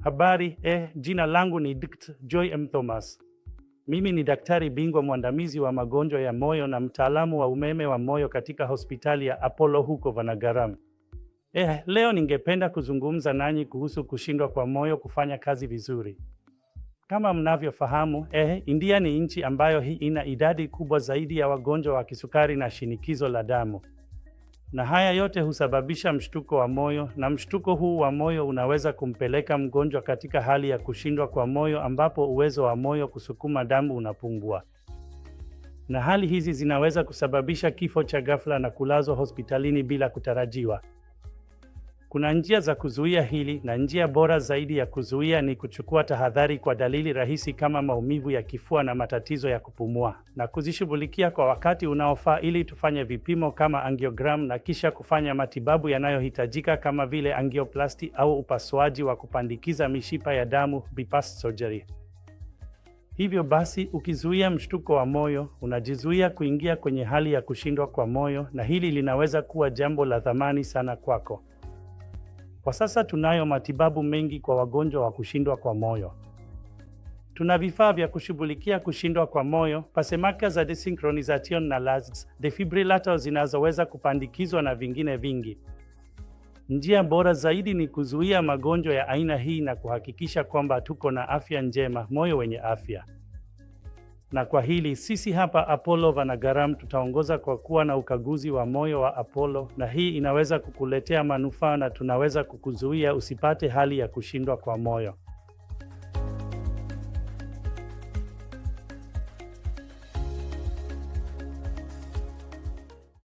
Habari, jina langu ni Dkt. Joy M. Thomas. Mimi ni daktari bingwa mwandamizi wa magonjwa ya moyo na mtaalamu wa umeme wa moyo katika hospitali ya Apollo huko Vanagaram. Leo ningependa kuzungumza nanyi kuhusu kushindwa kwa moyo kufanya kazi vizuri. Kama mnavyofahamu, India ni nchi ambayo ina idadi kubwa zaidi ya wagonjwa wa kisukari na shinikizo la damu. Na haya yote husababisha mshtuko wa moyo, na mshtuko huu wa moyo unaweza kumpeleka mgonjwa katika hali ya kushindwa kwa moyo ambapo uwezo wa moyo kusukuma damu unapungua. Na hali hizi zinaweza kusababisha kifo cha ghafla na kulazwa hospitalini bila kutarajiwa. Kuna njia za kuzuia hili, na njia bora zaidi ya kuzuia ni kuchukua tahadhari kwa dalili rahisi kama maumivu ya kifua na matatizo ya kupumua, na kuzishughulikia kwa wakati unaofaa ili tufanye vipimo kama angiogram na kisha kufanya matibabu yanayohitajika kama vile angioplasti au upasuaji wa kupandikiza mishipa ya damu, bypass surgery. Hivyo basi, ukizuia mshtuko wa moyo, unajizuia kuingia kwenye hali ya kushindwa kwa moyo, na hili linaweza kuwa jambo la thamani sana kwako. Kwa sasa tunayo matibabu mengi kwa wagonjwa wa kushindwa kwa moyo. Tuna vifaa vya kushughulikia kushindwa kwa moyo, pacemakers za desynchronization na LASDs, defibrillators zinazoweza kupandikizwa na vingine vingi. Njia bora zaidi ni kuzuia magonjwa ya aina hii na kuhakikisha kwamba tuko na afya njema, moyo wenye afya. Na kwa hili sisi hapa Apollo Vanagaram tutaongoza kwa kuwa na ukaguzi wa moyo wa Apollo, na hii inaweza kukuletea manufaa na tunaweza kukuzuia usipate hali ya kushindwa kwa moyo.